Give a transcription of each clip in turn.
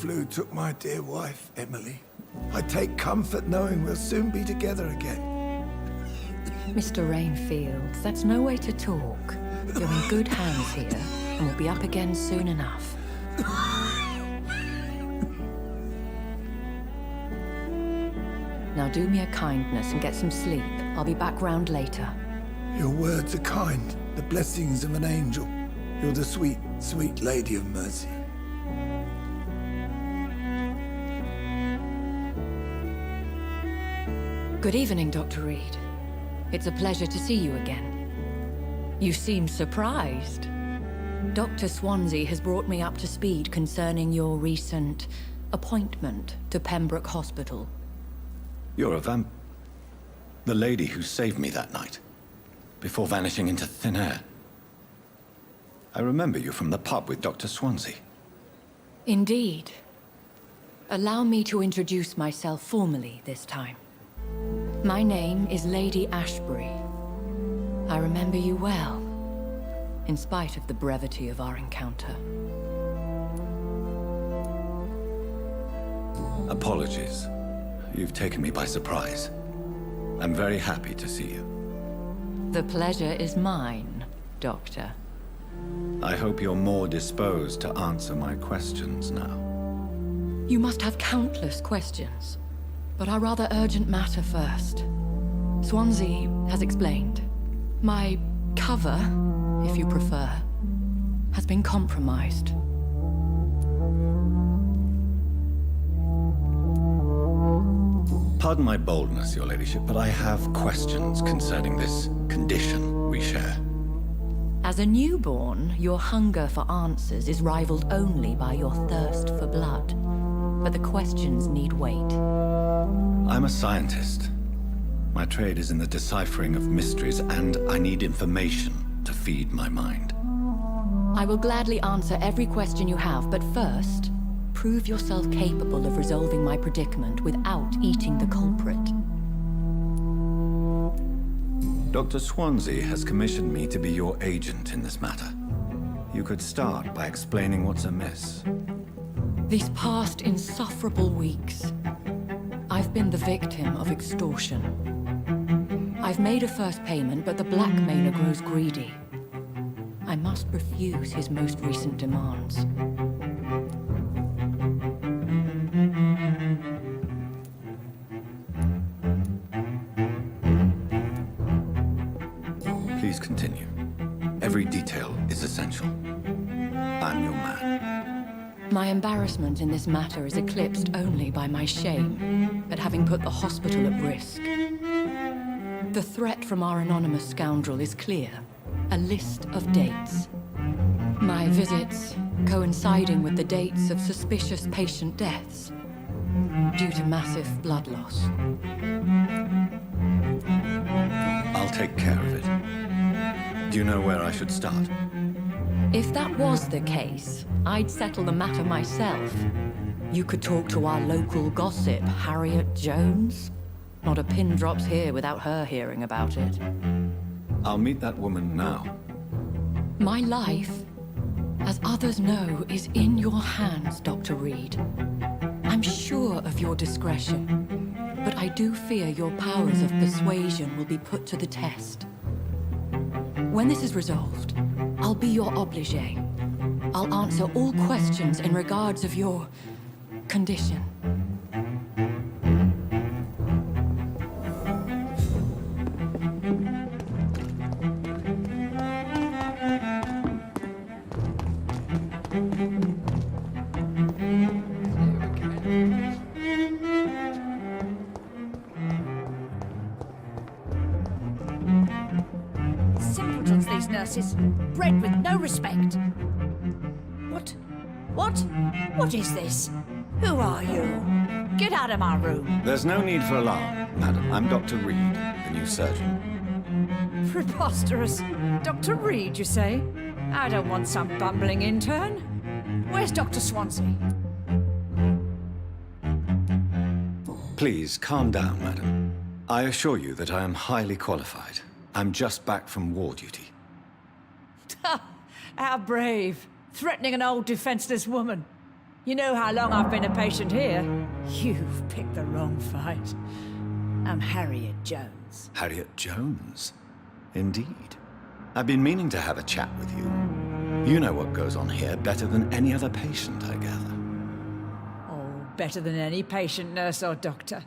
flu took my dear wife, Emily. I take comfort knowing we'll soon be together again. Mr. Rainfield, that's no way to talk. You're in good hands here, and we'll be up again soon enough. Now do me a kindness and get some sleep. I'll be back round later. Your words are kind, the blessings of an angel. You're the sweet, sweet Lady of Mercy. Good evening, Dr. Reed. It's a pleasure to see you again. You seem surprised. Dr. Swansea has brought me up to speed concerning your recent appointment to Pembroke Hospital. You're a the lady who saved me that night, before vanishing into thin air. I remember you from the pub with Dr. Swansea. Indeed. Allow me to introduce myself formally this time. My name is Lady Ashbury. I remember you well, in spite of the brevity of our encounter. Apologies. You've taken me by surprise. I'm very happy to see you. The pleasure is mine, Doctor. I hope you're more disposed to answer my questions now. You must have countless questions, but our rather urgent matter first. Swansea has explained. My cover, if you prefer, has been compromised. Pardon my boldness, Your Ladyship, but I have questions concerning this condition we share. As a newborn, your hunger for answers is rivaled only by your thirst for blood. But the questions need wait. I'm a scientist. My trade is in the deciphering of mysteries, and I need information to feed my mind. I will gladly answer every question you have, but first, prove yourself capable of resolving my predicament without eating the culprit. Dr. Swansea has commissioned me to be your agent in this matter. You could start by explaining what's amiss. These past insufferable weeks, I've been the victim of extortion. I've made a first payment, but the blackmailer grows greedy. I must refuse his most recent demands. Please continue. Every detail is essential. I'm your man. My embarrassment in this matter is eclipsed only by my shame at having put the hospital at risk. The threat from our anonymous scoundrel is clear. A list of dates. My visits coinciding with the dates of suspicious patient deaths due to massive blood loss. I'll take care of it. Do you know where I should start? If that was the case, I'd settle the matter myself. You could talk to our local gossip, Harriet Jones. Not a pin drops here without her hearing about it. I'll meet that woman now. My life, as others know, is in your hands, Dr. Reed. I'm sure of your discretion, but I do fear your powers of persuasion will be put to the test. When this is resolved, I'll be your obligé. I'll answer all questions in regards of your condition. Simpletons, these nurses. Bred with no respect. What is this? Who are you? Get out of my room. There's no need for alarm, madam. I'm Dr. Reed, the new surgeon. Preposterous. Dr. Reed, you say? I don't want some bumbling intern. Where's Dr. Swansea? Please, calm down, madam. I assure you that I am highly qualified. I'm just back from war duty. How brave. Threatening an old defenseless woman. You know how long I've been a patient here? You've picked the wrong fight. I'm Harriet Jones. Harriet Jones? Indeed. I've been meaning to have a chat with you. You know what goes on here better than any other patient, I gather. Oh, better than any patient, nurse or doctor.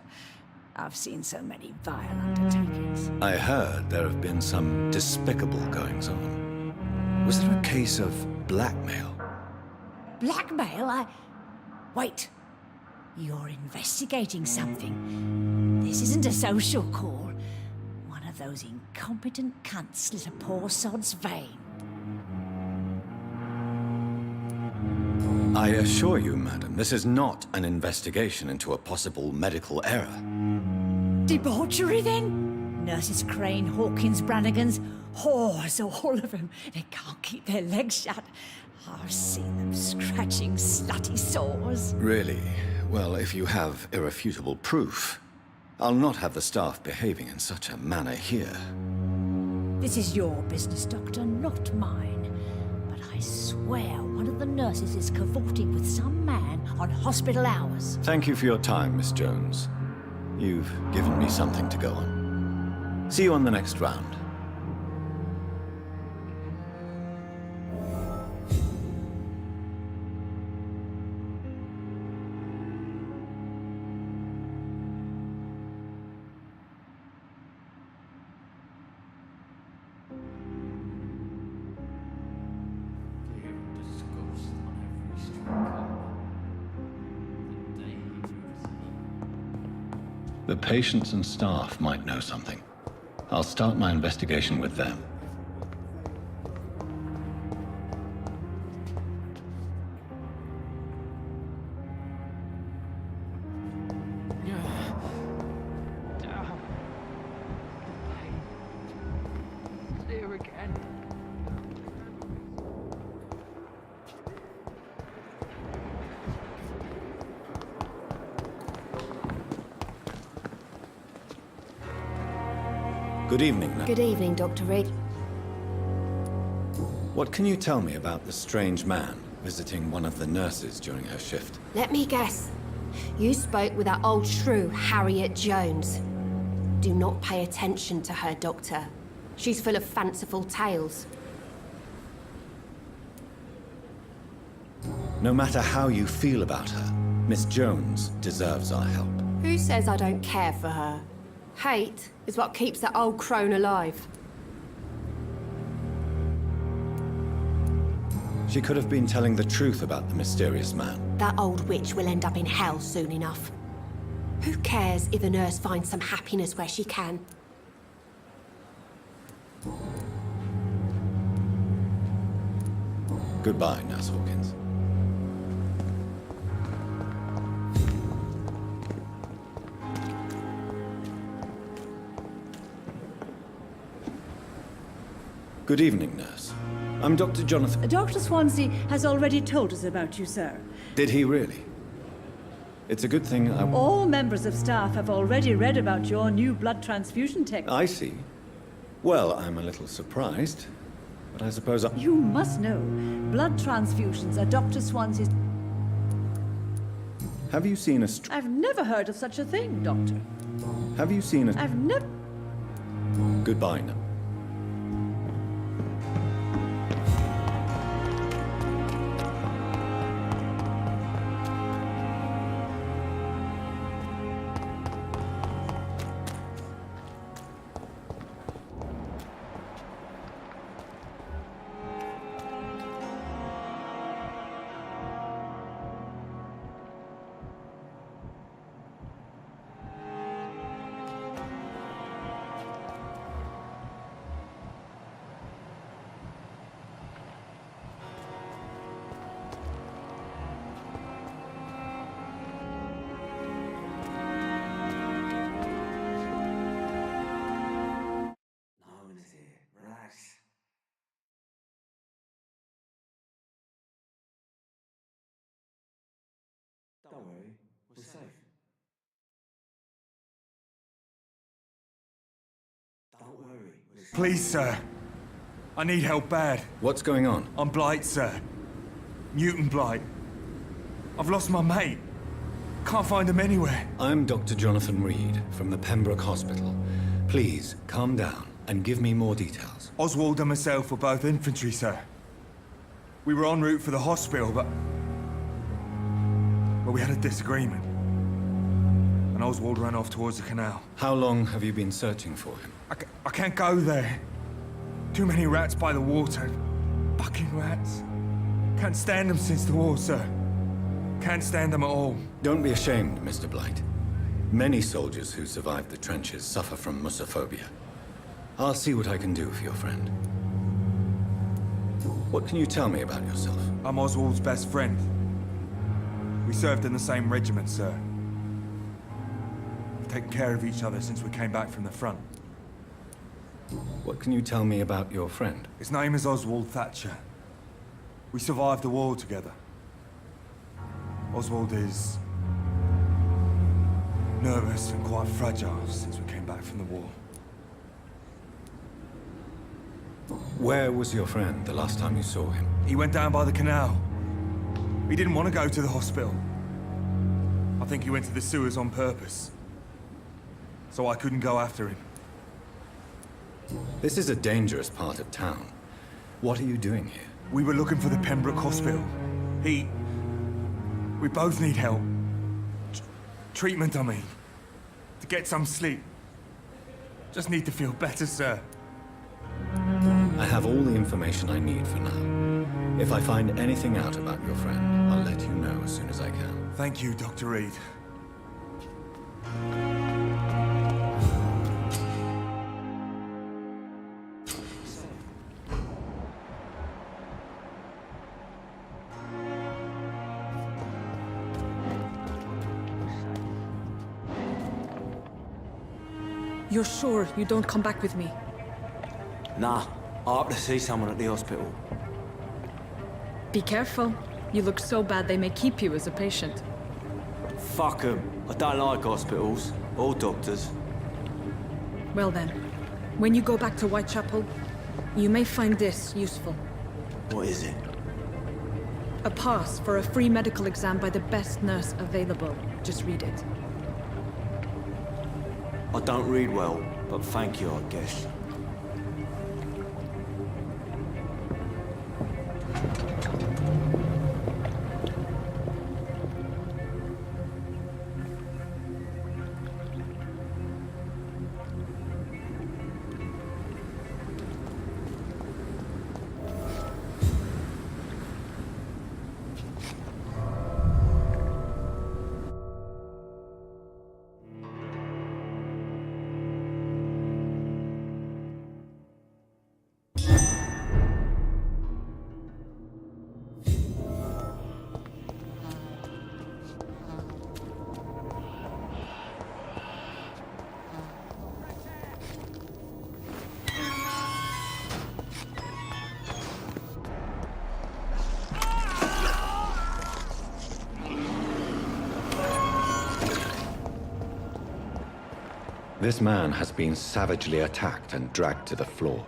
I've seen so many vile undertakings. I heard there have been some despicable goings-on. Was there a case of blackmail? Blackmail? Wait. You're investigating something. This isn't a social call. One of those incompetent cunts slit a poor sod's vein. I assure you, madam, this is not an investigation into a possible medical error. Debauchery, then? Nurses Crane, Hawkins, Brannigans, whores, all of them. They can't keep their legs shut. I've seen them scratching slutty sores. Really? Well, if you have irrefutable proof, I'll not have the staff behaving in such a manner here. This is your business, Doctor, not mine. But I swear one of the nurses is cavorting with some man on hospital hours. Thank you for your time, Miss Jones. You've given me something to go on. See you on the next round. The patients and staff might know something. I'll start my investigation with them. There again. Good evening, Nat. Good evening, Dr. Reed. What can you tell me about the strange man visiting one of the nurses during her shift? Let me guess. You spoke with that old shrew, Harriet Jones. Do not pay attention to her, Doctor. She's full of fanciful tales. No matter how you feel about her, Miss Jones deserves our help. Who says I don't care for her? Hate is what keeps that old crone alive. She could have been telling the truth about the mysterious man. That old witch will end up in hell soon enough. Who cares if a nurse finds some happiness where she can? Goodbye, Nurse Hawkins. Good evening, nurse. I'm Dr. Jonathan. Dr. Swansea has already told us about you, sir. Did he really? It's a good thing All members of staff have already read about your new blood transfusion technique. I see. Well, I'm a little surprised, but I suppose I... You must know, blood transfusions are Dr. Swansea's... Have you seen a I've never heard of such a thing, Doctor. Have you seen a... I've never... Goodbye now. Don't worry, we're safe. Don't worry, we're safe. Please, sir. I need help bad. What's going on? I'm Blight, sir. Mutant Blight. I've lost my mate. Can't find him anywhere. I'm Dr. Jonathan Reed from the Pembroke Hospital. Please, calm down and give me more details. Oswald and myself were both infantry, sir. We were en route for the hospital, but we had a disagreement. And Oswald ran off towards the canal. How long have you been searching for him? I can't go there. Too many rats by the water. Fucking rats. Can't stand them since the war, sir. Can't stand them at all. Don't be ashamed, Mr. Blight. Many soldiers who survived the trenches suffer from musophobia. I'll see what I can do for your friend. What can you tell me about yourself? I'm Oswald's best friend. We served in the same regiment, sir. We've taken care of each other since we came back from the front. What can you tell me about your friend? His name is Oswald Thatcher. We survived the war together. Oswald is nervous and quite fragile since we came back from the war. Where was your friend the last time you saw him? He went down by the canal. He didn't want to go to the hospital. I think he went to the sewers on purpose. So I couldn't go after him. This is a dangerous part of town. What are you doing here? We were looking for the Pembroke Hospital. We both need help. Treatment, I mean. To get some sleep. Just need to feel better, sir. I have all the information I need for now. If I find anything out about your friend, I'll let you know as soon as I can. Thank you, Dr. Reed. You're sure you don't come back with me? Nah, I have to see someone at the hospital. Be careful. You look so bad they may keep you as a patient. Fuck 'em. I don't like hospitals. Or doctors. Well then, when you go back to Whitechapel, you may find this useful. What is it? A pass for a free medical exam by the best nurse available. Just read it. I don't read well, but thank you, I guess. This man has been savagely attacked and dragged to the floor.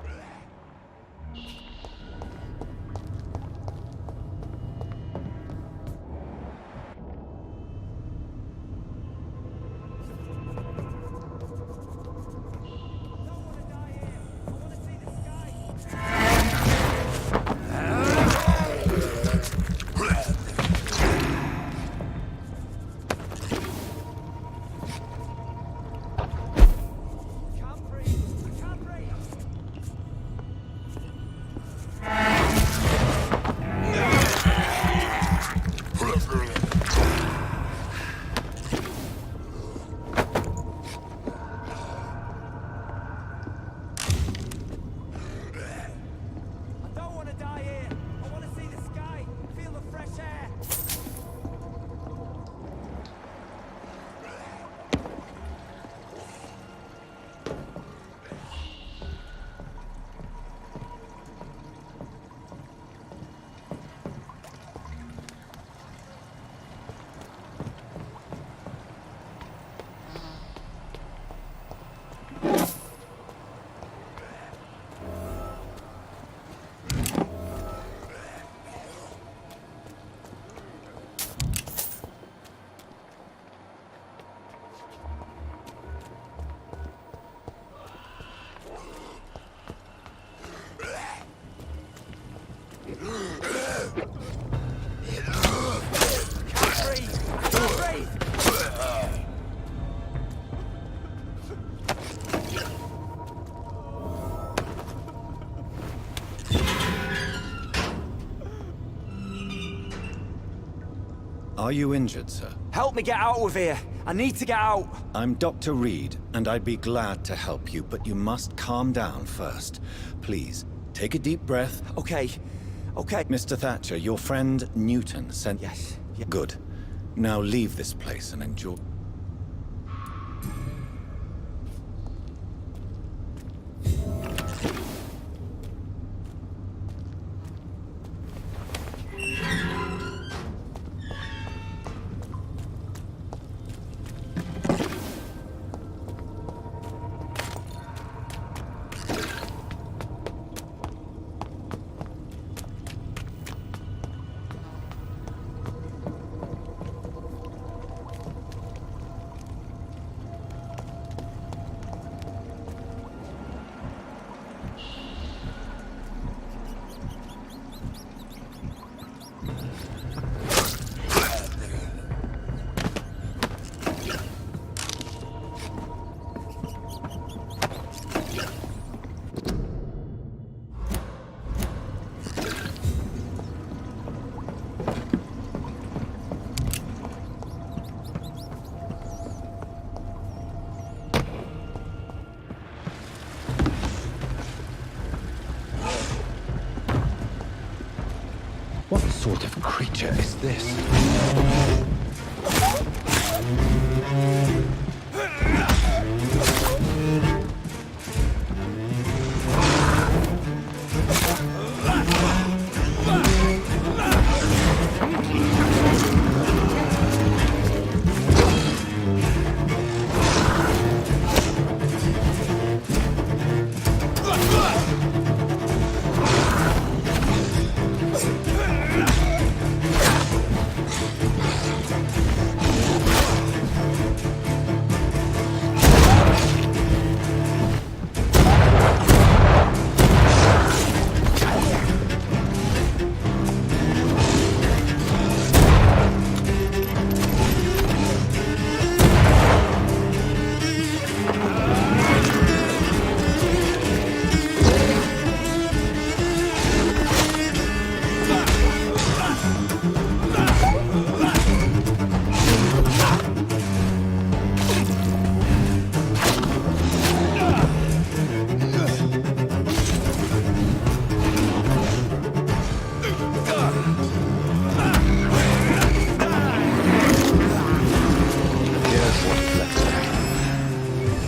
Are you injured, sir? Help me get out of here. I need to get out. I'm Dr. Reed, and I'd be glad to help you, but you must calm down first. Please, take a deep breath. Okay. Mr. Thatcher, your friend Newton sent... Yes. Good. Now leave this place and enjoy... What sort of creature is this?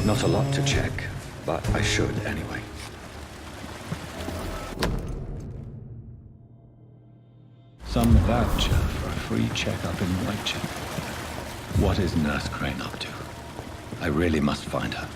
Not a lot to check, but I should anyway. Some voucher for a free checkup in Whitechapel. What is Nurse Crane up to? I really must find her.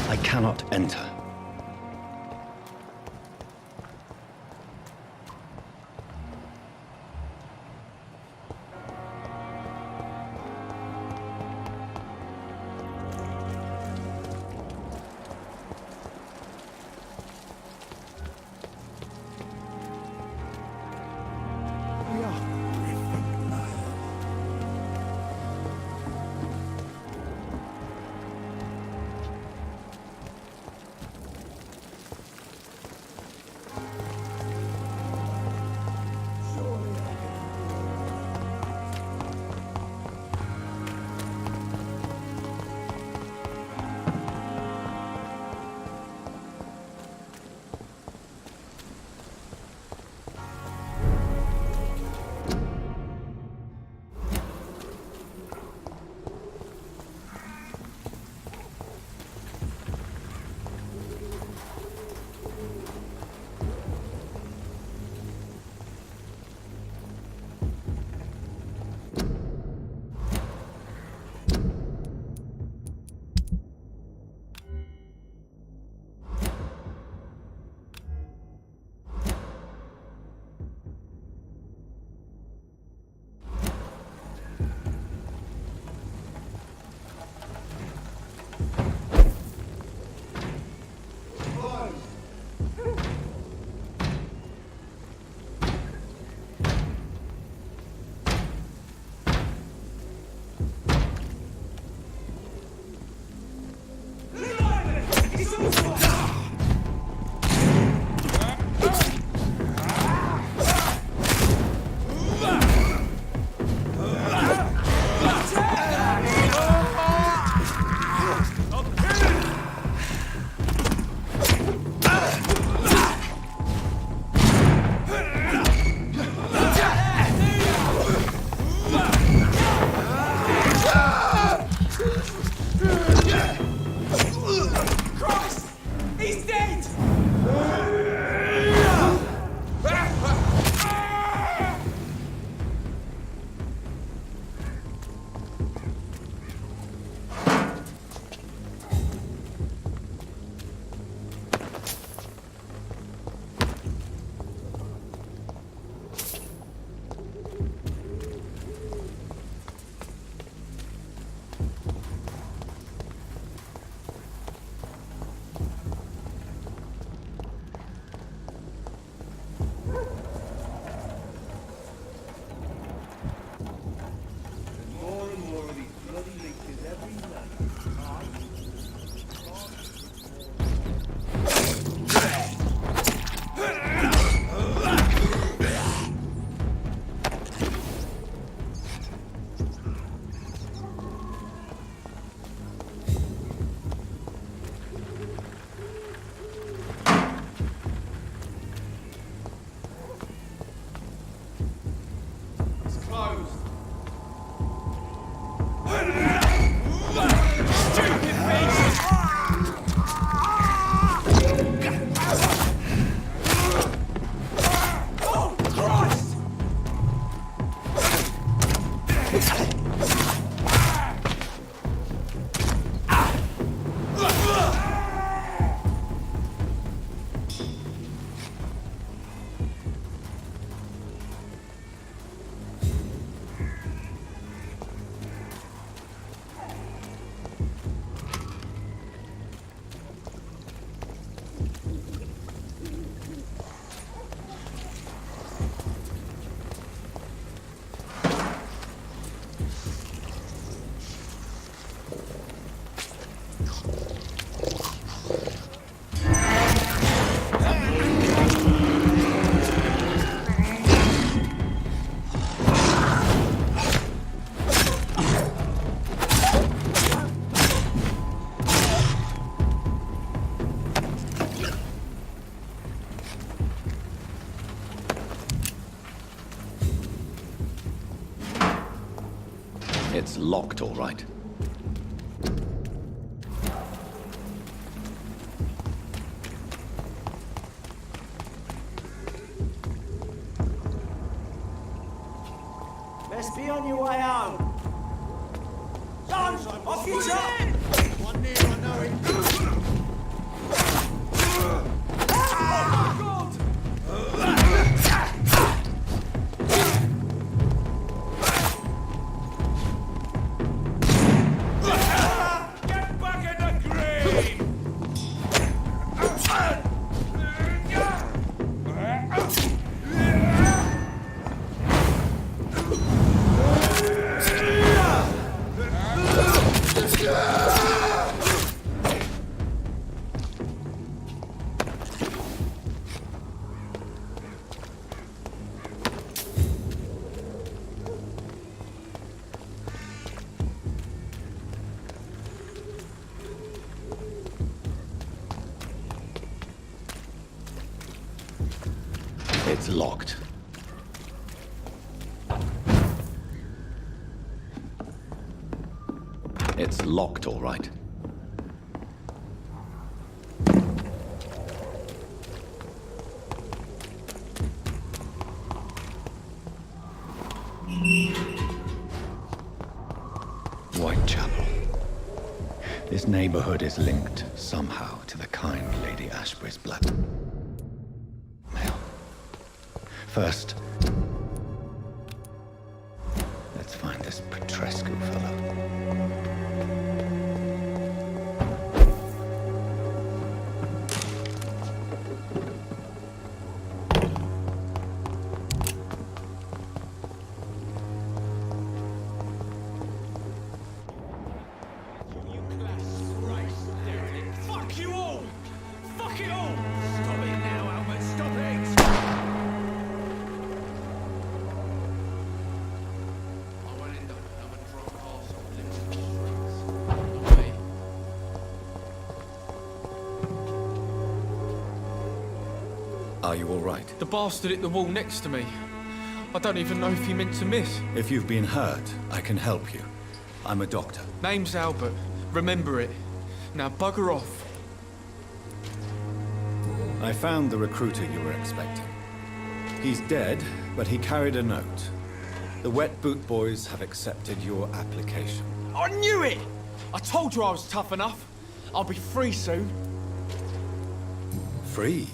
I cannot enter. It's locked, all right. Best be on your way home. Son, off you jump! One near, I know it. It's locked. It's locked, all right. Whitechapel. This neighborhood is linked somehow to the kind Lady Ashbury's blackmail. First, let's find this Petrescu fellow. Fuck you all! Fuck it all! Stop it now, Albert, stop it! Are you all right? The bastard hit the wall next to me. I don't even know if he meant to miss. If you've been hurt, I can help you. I'm a doctor. Name's Albert. Remember it. Now bugger off. I found the recruiter you were expecting. He's dead, but he carried a note. The Wet Boot Boys have accepted your application. I knew it! I told you I was tough enough. I'll be free soon. Free?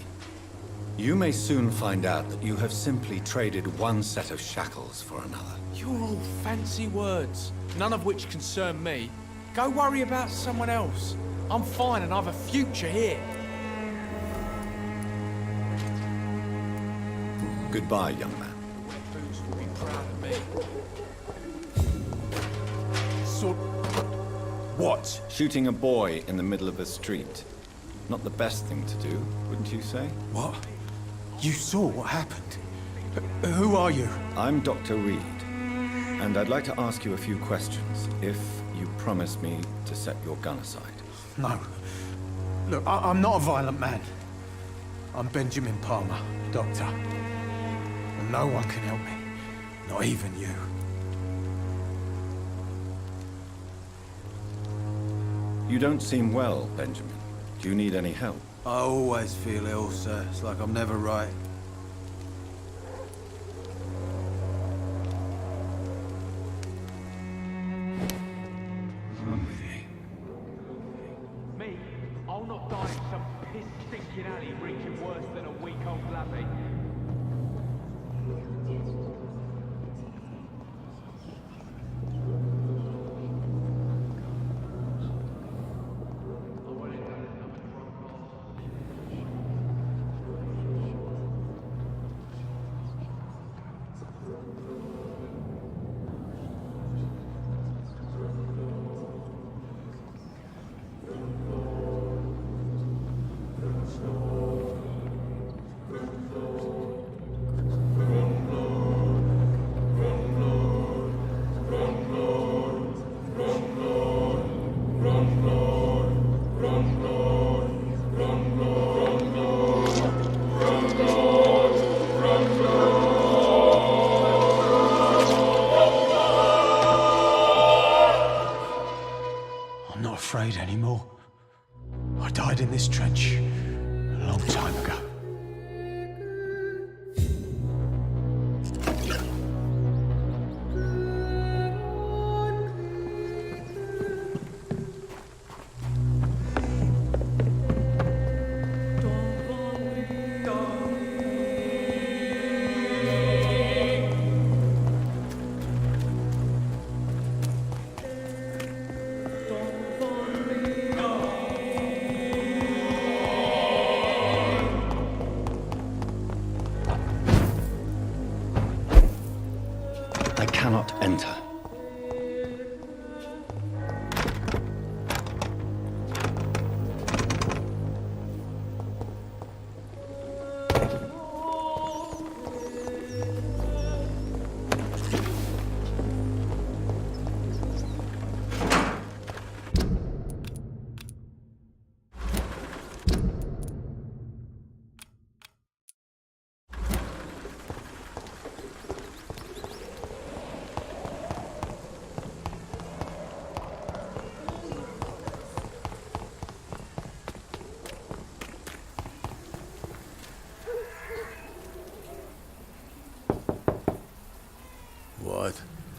You may soon find out that you have simply traded one set of shackles for another. You're all fancy words, none of which concern me. Go worry about someone else. I'm fine and I've a future here. Goodbye, young man. The Wet Boots will be proud of me. So... What? Shooting a boy in the middle of a street. Not the best thing to do, wouldn't you say? What? You saw what happened? Who are you? I'm Dr. Reed, and I'd like to ask you a few questions, if you promise me to set your gun aside. No. Look, I'm not a violent man. I'm Benjamin Palmer, doctor. And no one can help me. Not even you. You don't seem well, Benjamin. Do you need any help? I always feel ill, sir. It's like I'm never right. Me? I'll not die in some piss-stinking alley reeking worse than a week-old lavvy. not enter.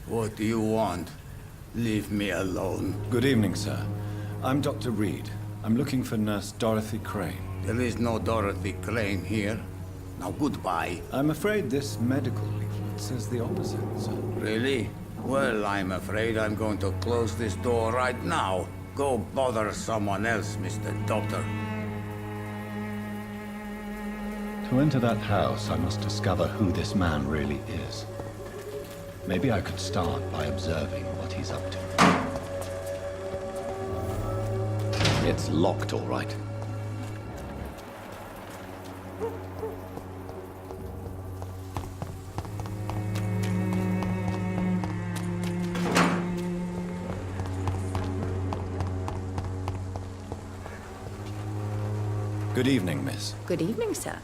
What do you want? Leave me alone. Good evening, sir. I'm Dr. Reed. I'm looking for Nurse Dorothy Crane. There is no Dorothy Crane here. Now goodbye. I'm afraid this medical leaflet says the opposite, sir. Really? Well, I'm afraid I'm going to close this door right now. Go bother someone else, Mr. Doctor. To enter that house, I must discover who this man really is. Maybe I could start by observing what he's up to. It's locked, all right. Good evening, miss. Good evening, sir.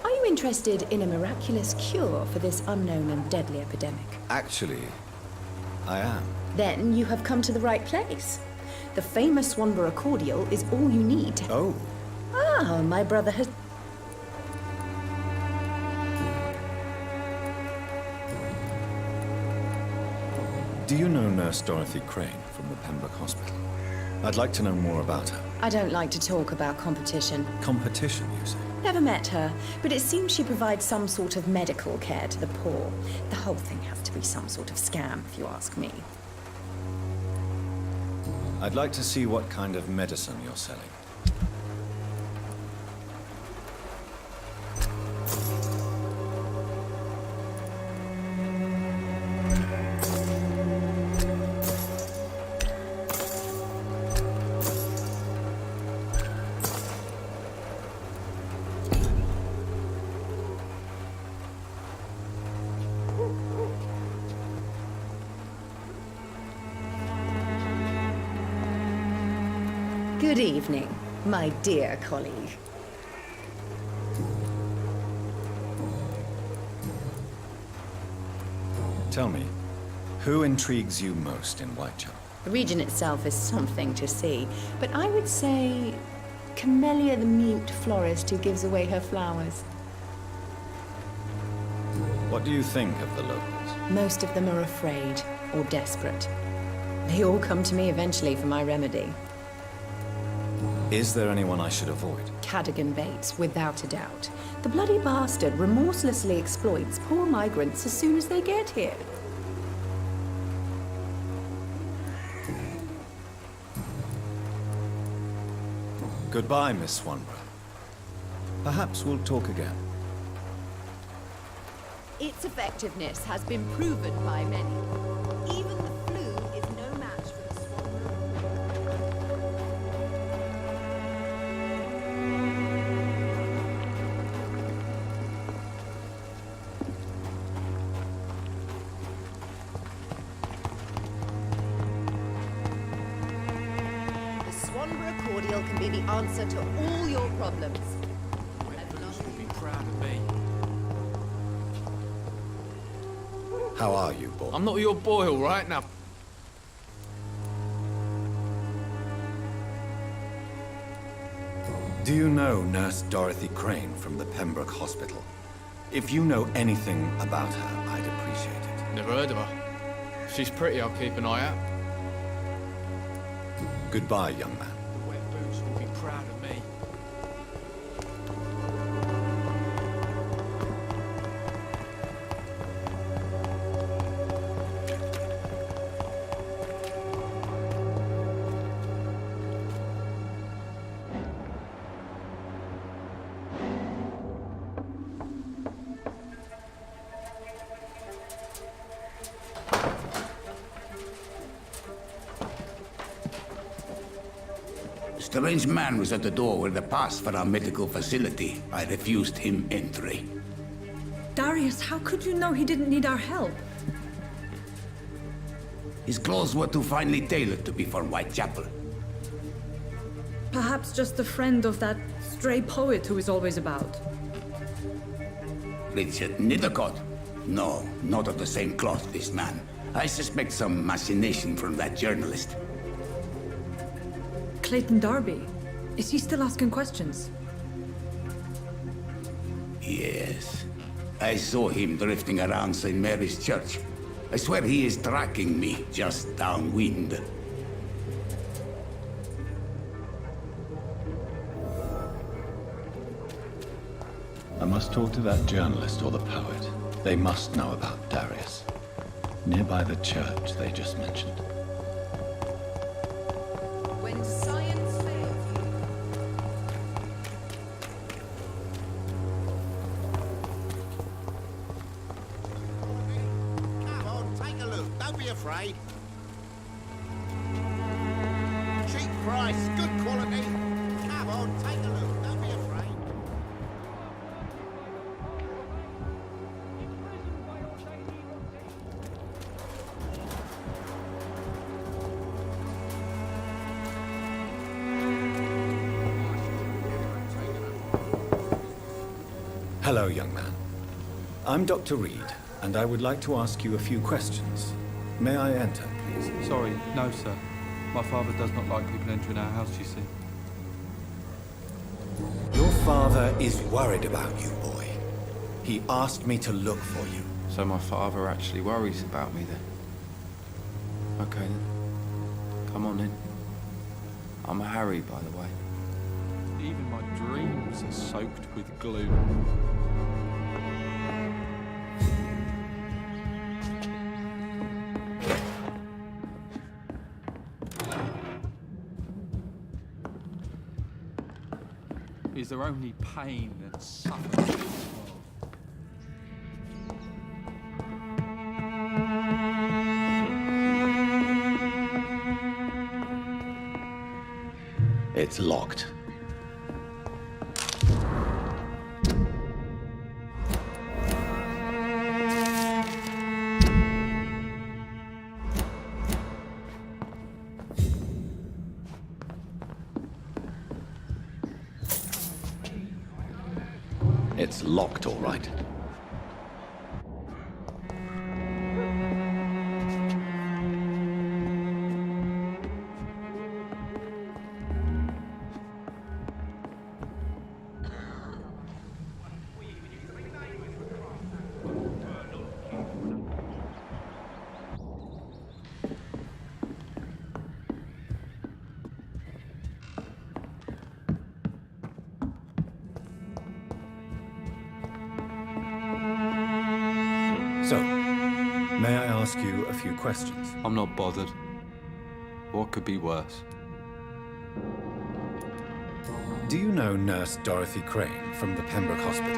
Are you interested in a miraculous cure for this unknown and deadly epidemic? Actually, I am. Then you have come to the right place. The famous Swanborough cordial is all you need to... Oh. Ah, my brother has... Do you know Nurse Dorothy Crane from the Pembroke Hospital? I'd like to know more about her. I don't like to talk about competition. Competition, you say? Never met her, but it seems she provides some sort of medical care to the poor. The whole thing has to be some sort of scam, if you ask me. I'd like to see what kind of medicine you're selling. Good evening, my dear colleague. Tell me, who intrigues you most in Whitechapel? The region itself is something to see, but I would say Camellia the mute florist who gives away her flowers. What do you think of the locals? Most of them are afraid or desperate. They all come to me eventually for my remedy. Is there anyone I should avoid? Cadogan Bates, without a doubt. The bloody bastard remorselessly exploits poor migrants as soon as they get here. Goodbye, Miss Swanborough. Perhaps we'll talk again. Its effectiveness has been proven by many. Even the flu is no match for the Swanborough cordial can be the answer to all your problems. Weapons will be proud of me. How are you, boy? I'm not your boy, all right? Now, Do you know Nurse Dorothy Crane from the Pembroke Hospital? If you know anything about her, I'd appreciate it. never heard of her. If she's pretty, I'll keep an eye out. Goodbye, young man. The wet boots will be proud of me. strange man was at the door with a pass for our medical facility. I refused him entry. Darius, how could you know he didn't need our help? His clothes were too finely tailored to be for Whitechapel. Perhaps just a friend of that stray poet who is always about. Richard Nithercott? No, not of the same cloth, this man. I suspect some machination from that journalist. Clayton Darby. Is he still asking questions? Yes. I saw him drifting around St. Mary's Church. I swear he is tracking me just downwind. I must talk to that journalist or the poet. They must know about Darius. Nearby the church they just mentioned. When science fails you. Come on, take a look. Don't be afraid. Cheap price, good quality. Come on, take a look. Don't be afraid. Hello, young man. I'm Dr. Reed, and I would like to ask you a few questions. May I enter, please? Sorry, no, sir. My father does not like people entering our house, you see. Your father is worried about you, boy. He asked me to look for you. So my father actually worries about me then? Okay then. Come on in. I'm Harry, by the way. Even my dreams are soaked with glue. Is there only pain and suffering in this world? It's locked. It's locked, all right. So, may I ask you a few questions? I'm not bothered. What could be worse? Do you know Nurse Dorothy Crane from the Pembroke Hospital?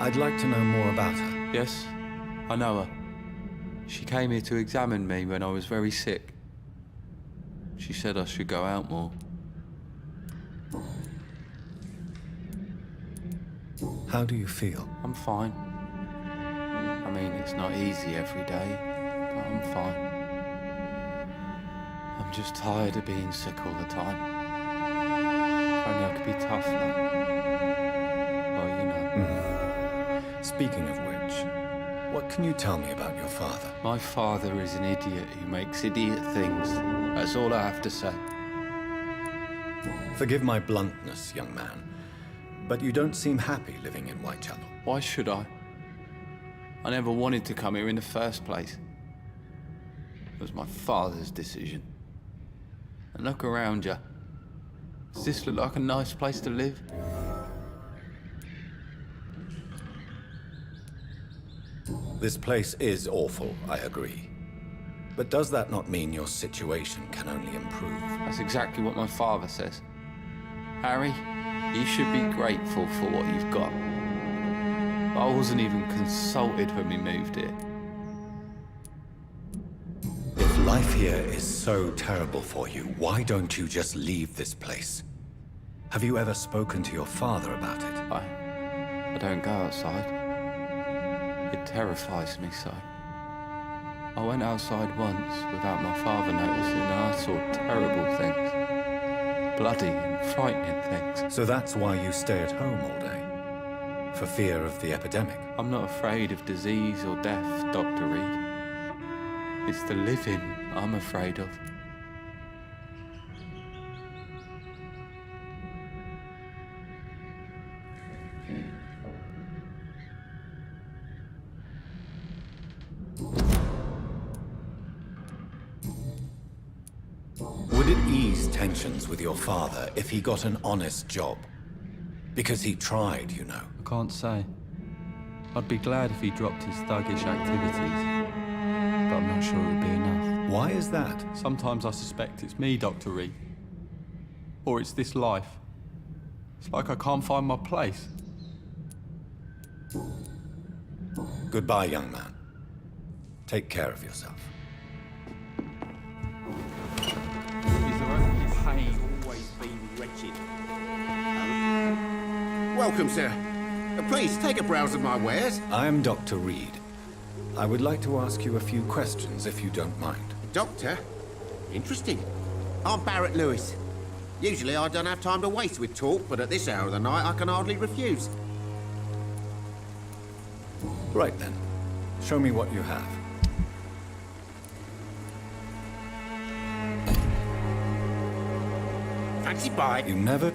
I'd like to know more about her. Yes, I know her. She came here to examine me when I was very sick. She said I should go out more. How do you feel? I'm fine. I mean, it's not easy every day, but I'm fine. I'm just tired of being sick all the time. If only I could be tough, like. Well, you know. Speaking of which, what can you tell me about your father? My father is an idiot who makes idiot things. That's all I have to say. Forgive my bluntness, young man, but you don't seem happy living in Whitechapel. Why should I? I never wanted to come here in the first place. It was my father's decision. And look around you. Does this look like a nice place to live? This place is awful, I agree. But does that not mean your situation can only improve? That's exactly what my father says. Harry, you should be grateful for what you've got. I wasn't even consulted when we moved here. If life here is so terrible for you. Why don't you just leave this place? Have you ever spoken to your father about it? I don't go outside. It terrifies me so. I went outside once without my father noticing and I saw terrible things. Bloody and frightening things. So that's why you stay at home all day? For fear of the epidemic? I'm not afraid of disease or death, Dr. Reed. It's the living I'm afraid of. Would it ease tensions with your father if he got an honest job? Because he tried, you know. I can't say. I'd be glad if he dropped his thuggish activities, but I'm not sure it would be enough. Why is that? Sometimes I suspect it's me, Dr. Reed. Or it's this life. It's like I can't find my place. Goodbye, young man. Take care of yourself. Is there only pain? Always been wretched. Welcome, sir. Please, take a browse of my wares. I am Dr. Reed. I would like to ask you a few questions, if you don't mind. Doctor? Interesting. I'm Barrett Lewis. Usually I don't have time to waste with talk, but at this hour of the night I can hardly refuse. Right then. Show me what you have. Fancy bite. You never...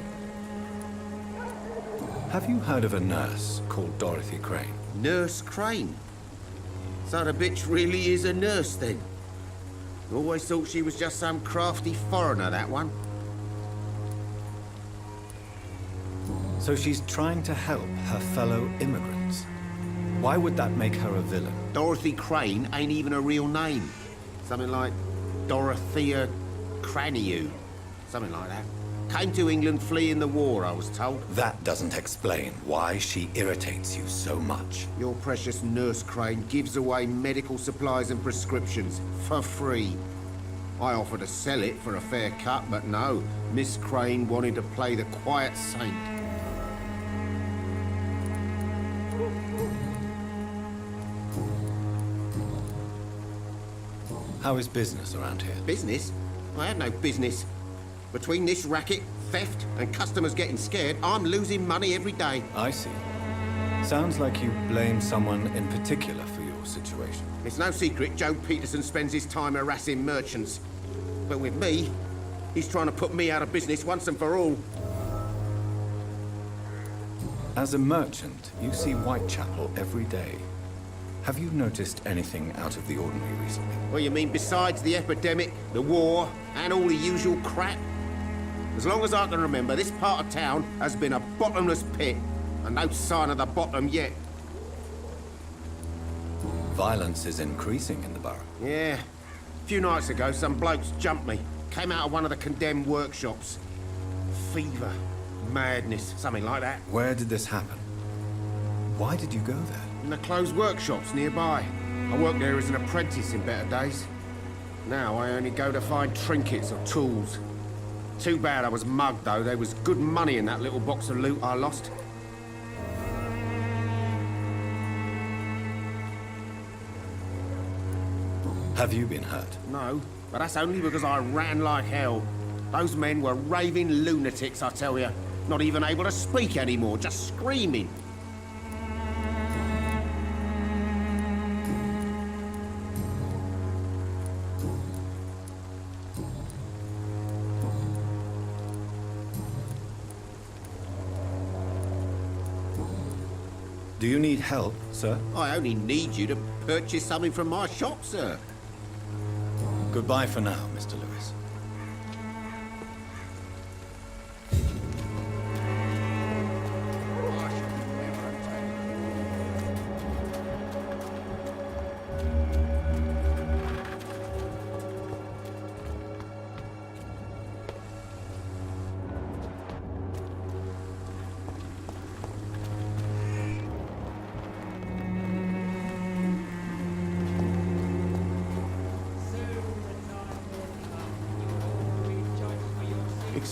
Have you heard of a nurse called Dorothy Crane? Nurse Crane? So the bitch really is a nurse, then? Always thought she was just some crafty foreigner, that one. So she's trying to help her fellow immigrants. Why would that make her a villain? Dorothy Crane ain't even a real name. Something like Dorothea Craniu. Something like that. Came to England fleeing the war, I was told. That doesn't explain why she irritates you so much. Your precious Nurse Crane gives away medical supplies and prescriptions for free. I offered to sell it for a fair cut, but no. Miss Crane wanted to play the quiet saint. How is business around here? Business? I had no business. Between this racket, theft, and customers getting scared, I'm losing money every day. I see. Sounds like you blame someone in particular for your situation. It's no secret Joe Peterson spends his time harassing merchants. But with me, he's trying to put me out of business once and for all. As a merchant, you see Whitechapel every day. Have you noticed anything out of the ordinary recently? What you mean besides the epidemic, the war, and all the usual crap? As long as I can remember, this part of town has been a bottomless pit, and no sign of the bottom yet. Violence is increasing in the borough. Yeah. A few nights ago, some blokes jumped me. Came out of one of the condemned workshops. Fever, madness, something like that. Where did this happen? Why did you go there? In the closed workshops nearby. I worked there as an apprentice in better days. Now I only go to find trinkets or tools. Too bad I was mugged, though. There was good money in that little box of loot I lost. Have you been hurt? No, but that's only because I ran like hell. Those men were raving lunatics, I tell you. Not even able to speak anymore, just screaming. Do you need help, sir? I only need you to purchase something from my shop, sir. Goodbye for now, Mr. Lewis.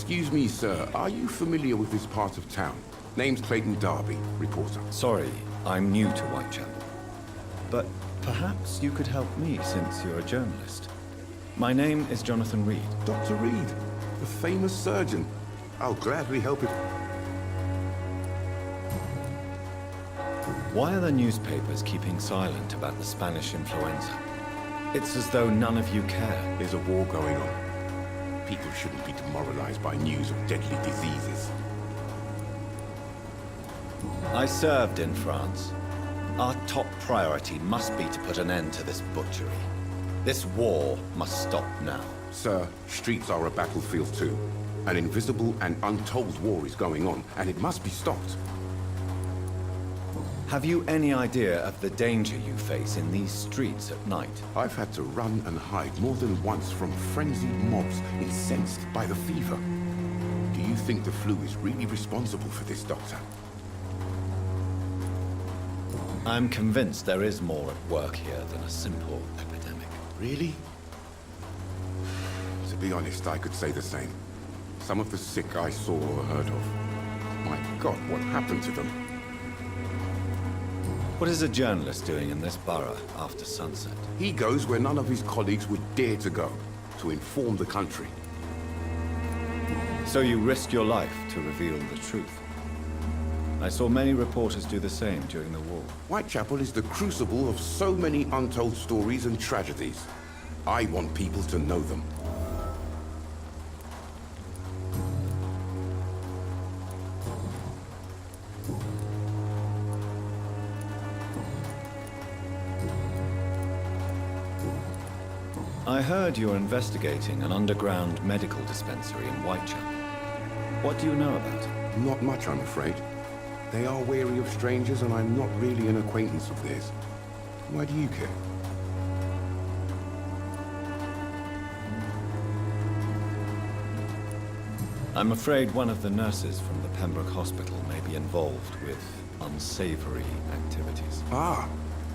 Excuse me, sir. Are you familiar with this part of town? Name's Clayton Darby, reporter. Sorry, I'm new to Whitechapel. But perhaps you could help me since you're a journalist. My name is Jonathan Reed. Dr. Reed, the famous surgeon. I'll gladly help you. Why are the newspapers keeping silent about the Spanish influenza? It's as though none of you care. There's a war going on. People shouldn't be demoralized by news of deadly diseases. I served in France. Our top priority must be to put an end to this butchery. This war must stop now. Sir, streets are a battlefield too. An invisible and untold war is going on, and it must be stopped. Have you any idea of the danger you face in these streets at night? I've had to run and hide more than once from frenzied mobs incensed by the fever. Do you think the flu is really responsible for this, Doctor? I'm convinced there is more at work here than a simple epidemic. Really? To be honest, I could say the same. Some of the sick I saw or heard of. My God, what happened to them? What is a journalist doing in this borough after sunset? He goes where none of his colleagues would dare to go, to inform the country. So you risk your life to reveal the truth. I saw many reporters do the same during the war. Whitechapel is the crucible of so many untold stories and tragedies. I want people to know them. I heard you're investigating an underground medical dispensary in Whitechapel. What do you know about it? Not much, I'm afraid. They are wary of strangers, and I'm not really an acquaintance of theirs. Why do you care? I'm afraid one of the nurses from the Pembroke Hospital may be involved with unsavory activities. Ah,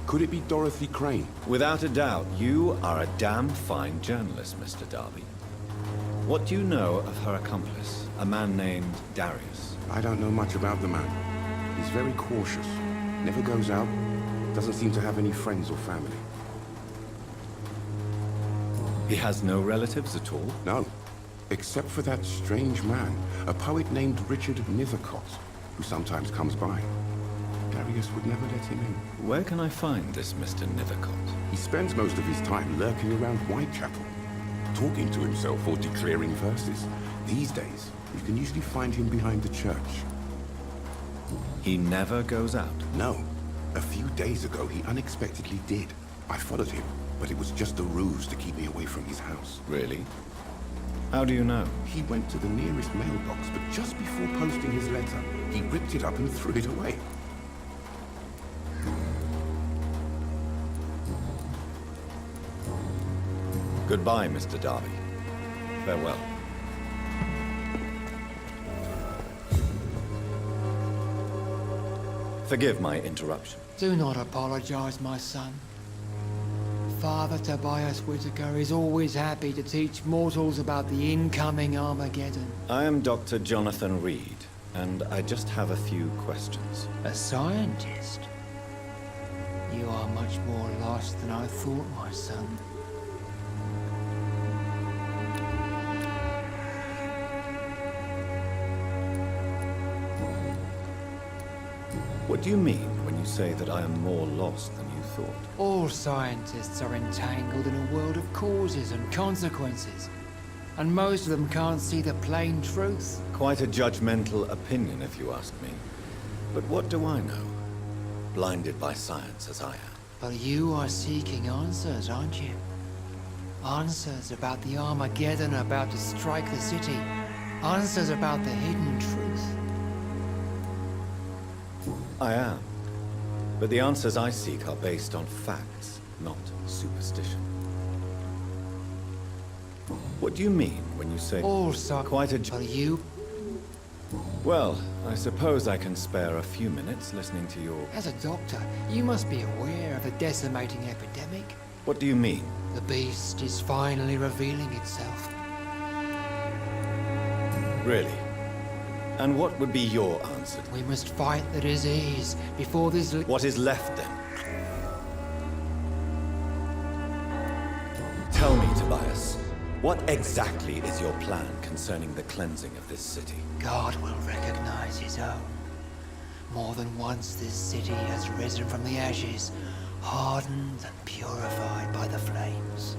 could it be Dorothy Crane? Without a doubt, you are a damn fine journalist, Mr. Darby. What do you know of her accomplice, a man named Darius? I don't know much about the man. He's very cautious. Never goes out. Doesn't seem to have any friends or family. He has no relatives at all? No. Except for that strange man, a poet named Richard Nethercott, who sometimes comes by. Darius would never let him in. Where can I find this Mr. Nethercott? He spends most of his time lurking around Whitechapel, talking to himself or declaring verses. These days, you can usually find him behind the church. He never goes out? No. A few days ago, he unexpectedly did. I followed him, but it was just a ruse to keep me away from his house. Really? How do you know? He went to the nearest mailbox, but just before posting his letter, he ripped it up and threw it away. Goodbye, Mr. Darby. Farewell. Forgive my interruption. Do not apologize, my son. Father Tobias Whitaker is always happy to teach mortals about the incoming Armageddon. I am Dr. Jonathan Reed, and I just have a few questions. A scientist? You are much more lost than I thought, my son. What do you mean when you say that I am more lost than you thought? All scientists are entangled in a world of causes and consequences, and most of them can't see the plain truth. Quite a judgmental opinion, if you ask me. But what do I know? Blinded by science as I am. But you are seeking answers, aren't you? Answers about the Armageddon about to strike the city. Answers about the hidden truth. I am. But the answers I seek are based on facts, not superstition. What do you mean when you say... Also, quite a... But you... Well, I suppose I can spare a few minutes listening to your... As a doctor, you must be aware of the decimating epidemic. What do you mean? The beast is finally revealing itself. Really? And what would be your answer? We must fight the disease before this... What is left, then? Tell me, Tobias, what exactly is your plan concerning the cleansing of this city? God will recognize his own. More than once this city has risen from the ashes, hardened and purified by the flames.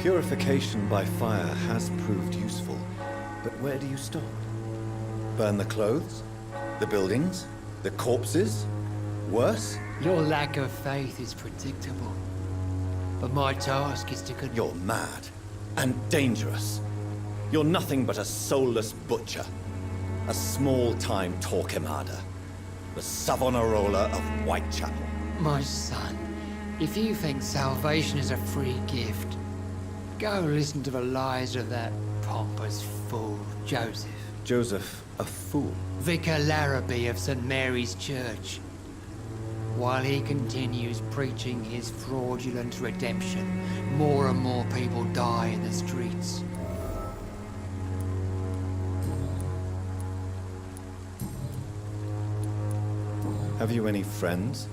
Purification by fire has proved useful, but where do you stop? Burn the clothes? The buildings? The corpses? Worse? Your lack of faith is predictable. But my task is to... You're mad. And dangerous. You're nothing but a soulless butcher. A small-time Torquemada. The Savonarola of Whitechapel. My son, if you think salvation is a free gift, go listen to the lies of that pompous fool, Joseph. Joseph, a fool? Vicar Larrabee of St. Mary's Church. While he continues preaching his fraudulent redemption, more and more people die in the streets. Have you any friends?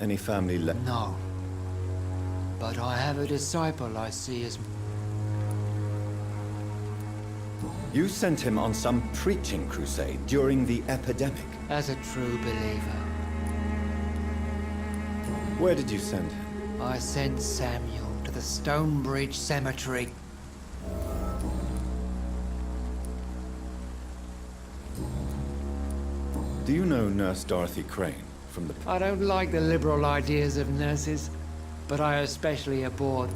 Any family left? No. But I have a disciple I see as... You sent him on some preaching crusade during the epidemic. As a true believer. Where did you send him? I sent Samuel to the Stonebridge Cemetery. Do you know Nurse Dorothy Crane from the... I don't like the liberal ideas of nurses, but I especially abhor...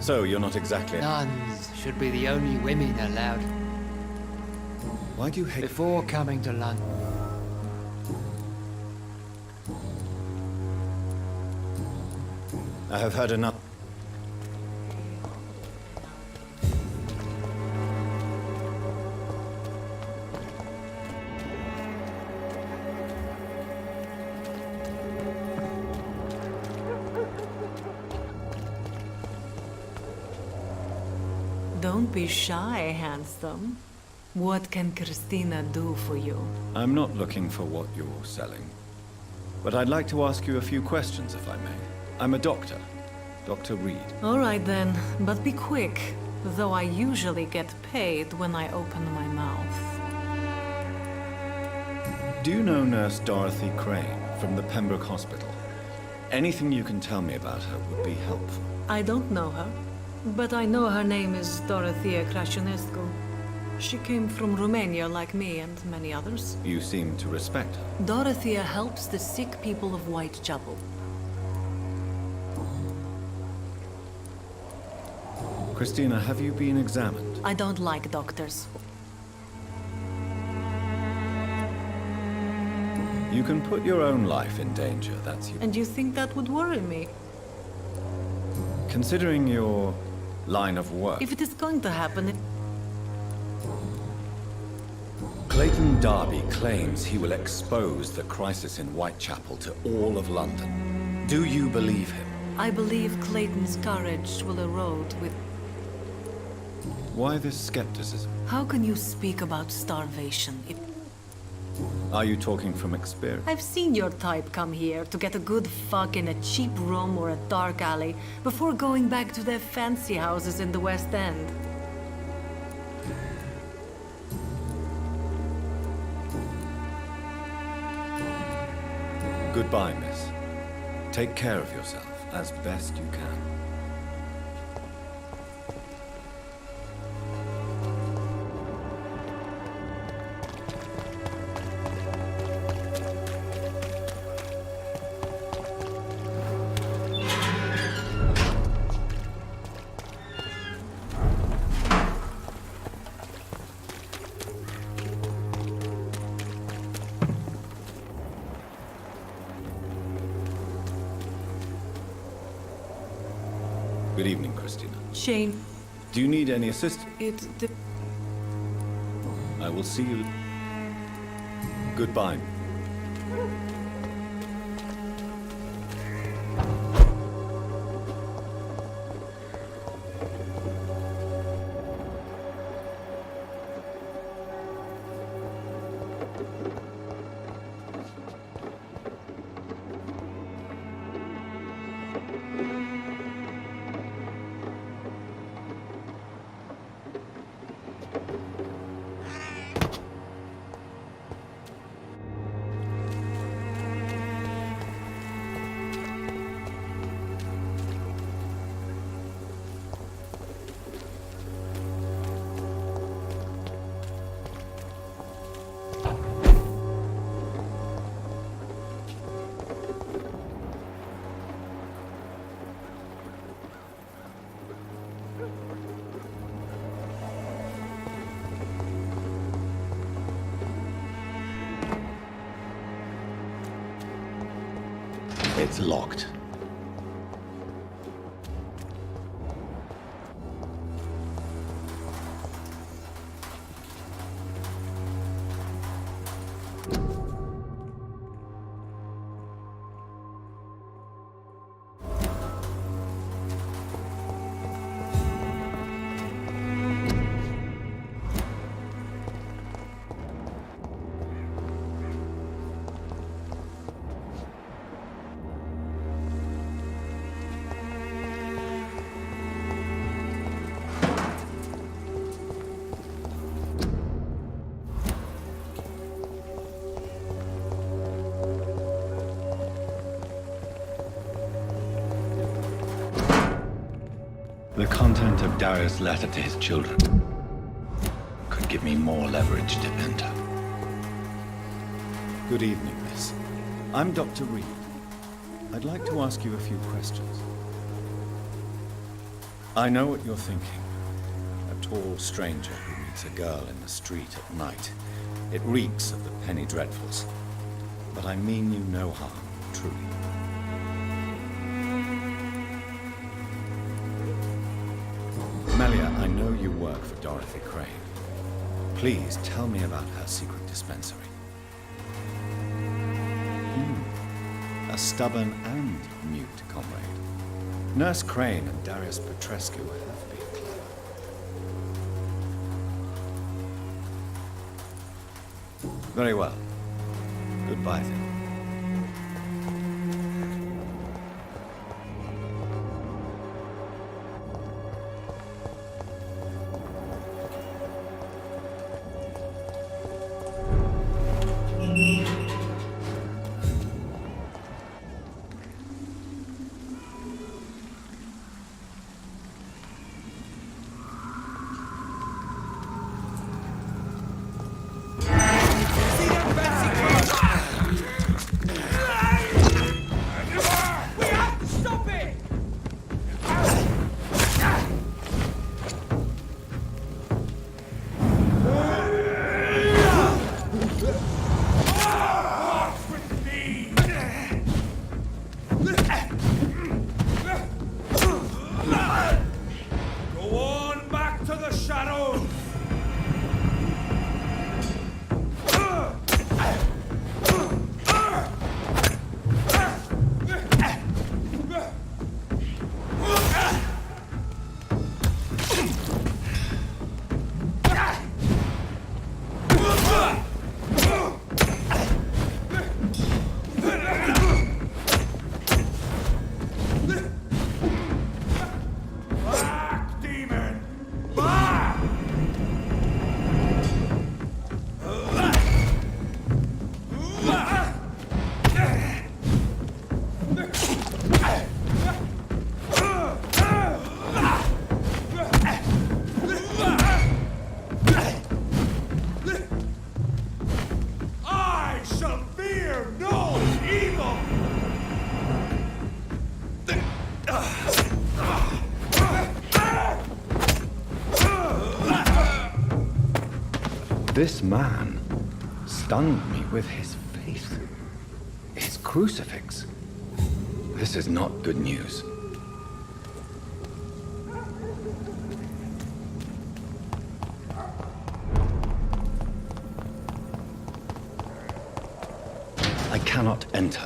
So, you're not exactly... Nuns should be the only women allowed. Why do you hate... Before coming to London. I have heard enough. Don't be shy, handsome. What can Christina do for you? I'm not looking for what you're selling. But I'd like to ask you a few questions, if I may. I'm a doctor. Dr. Reed. All right then, but be quick. Though I usually get paid when I open my mouth. Do you know Nurse Dorothy Crane from the Pembroke Hospital? Anything you can tell me about her would be helpful. I don't know her, but I know her name is Dorothea Crăciunescu. She came from Romania like me and many others. You seem to respect her. Dorothea helps the sick people of Whitechapel. Christina, have you been examined? I don't like doctors. You can put your own life in danger, that's you. And you think that would worry me? Considering your line of work... If it is going to happen, Clayton Darby claims he will expose the crisis in Whitechapel to all of London. Do you believe him? I believe Clayton's courage will erode with... Why this skepticism? How can you speak about starvation? Are you talking from experience? I've seen your type come here to get a good fuck in a cheap room or a dark alley before going back to their fancy houses in the West End. Goodbye, miss. Take care of yourself as best you can. Good evening, Christina. Shane. Do you need any assistance? I will see you. Goodbye. It's locked. The content of Darius' letter to his children could give me more leverage to enter. Good evening, miss. I'm Dr. Reed. I'd like to ask you a few questions. I know what you're thinking. A tall stranger who meets a girl in the street at night. It reeks of the penny dreadfuls. But I mean you no harm, truly. Melia, I know you work for Dorothy Crane. Please tell me about her secret dispensary. A stubborn and mute comrade. Nurse Crane and Darius Petrescu have been clever. Very well. Goodbye then. This man stunned me with his faith. His crucifix. This is not good news. I cannot enter.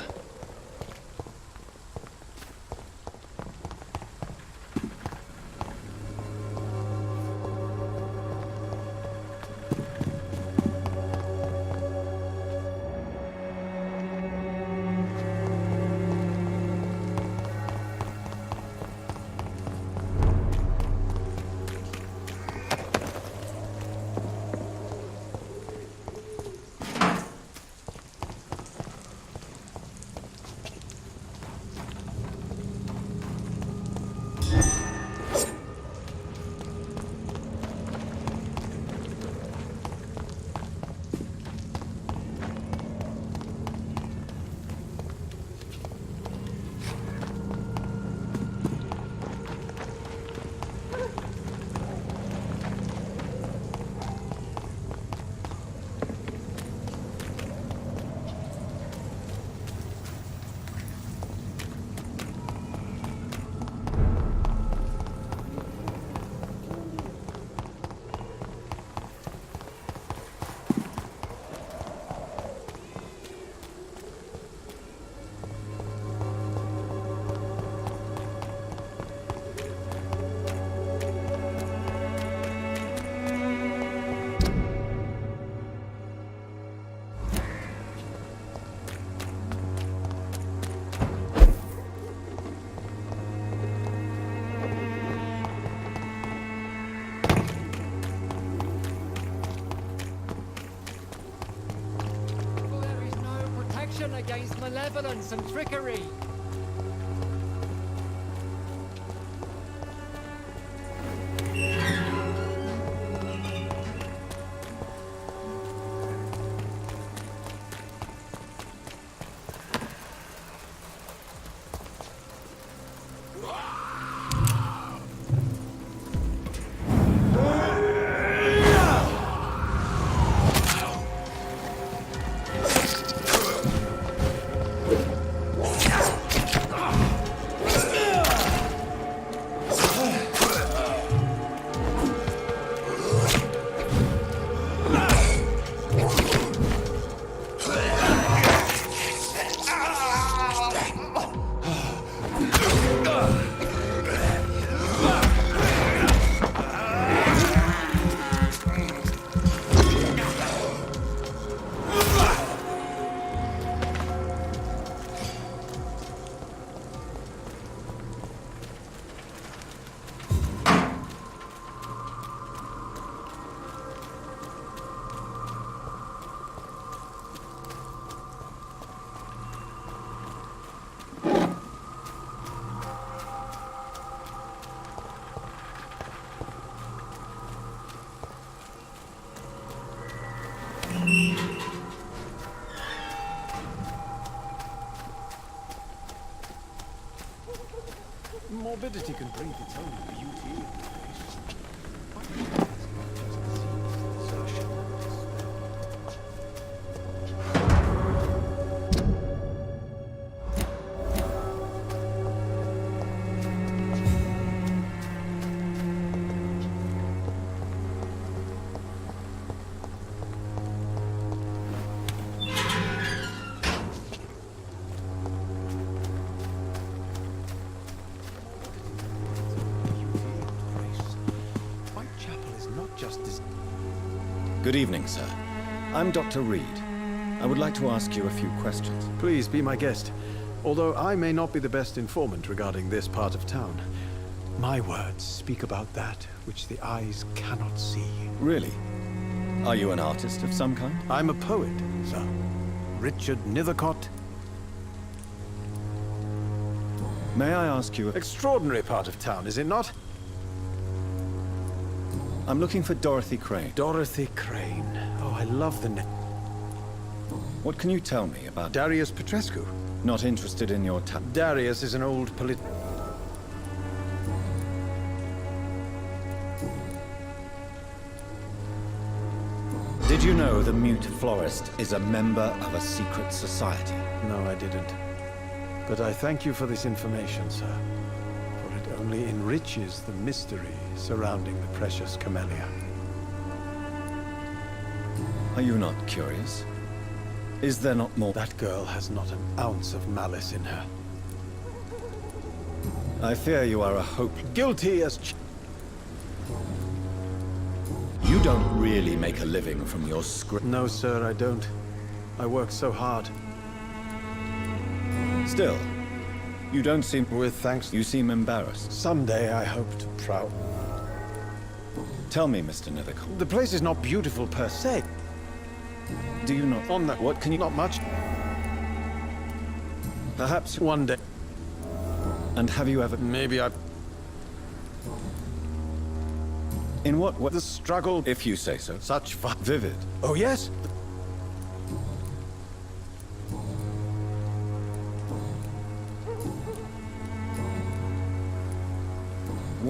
rebellion against malevolence and trickery. Morbidity can breathe its own beauty. Good evening, sir. I'm Dr. Reed. I would like to ask you a few questions. Please be my guest. Although I may not be the best informant regarding this part of town, my words speak about that which the eyes cannot see. Really? Are you an artist of some kind? I'm a poet, sir. Richard Nethercott. May I ask you Extraordinary part of town, is it not? I'm looking for Dorothy Crane. Dorothy Crane. Oh, I love the name. What can you tell me about Darius Petrescu? Not interested in your talent. Darius is an old Did you know the mute florist is a member of a secret society? No, I didn't. But I thank you for this information, sir. For it only enriches the mystery surrounding the precious camellia. Are you not curious? Is there not more? That girl has not an ounce of malice in her. I fear you are a hope. Guilty as... You don't really make a living from your script. No, sir, I don't. I work so hard. Still, you don't seem... With thanks... You seem embarrassed. Someday I hope to proud... Tell me, Mr. Nethercott. The place is not beautiful per se. Do you not... On the... What can you... Not much. Perhaps one day. And have you ever... Maybe I... In what... The struggle... If you say so. Such vivid. Oh, yes?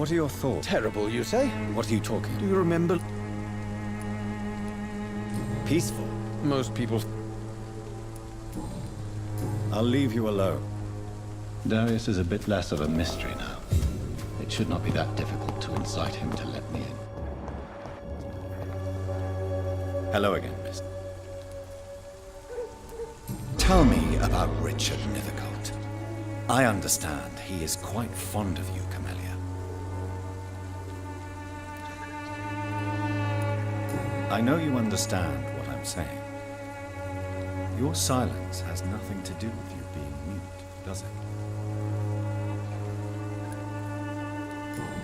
What are your thoughts? Terrible, you say? What are you talking? Do you remember? Peaceful. Most people... I'll leave you alone. Darius is a bit less of a mystery now. It should not be that difficult to incite him to let me in. Hello again, miss. Tell me about Richard Nethercott. I understand he is quite fond of you, Camellia. I know you understand what I'm saying. Your silence has nothing to do with you being mute, does it?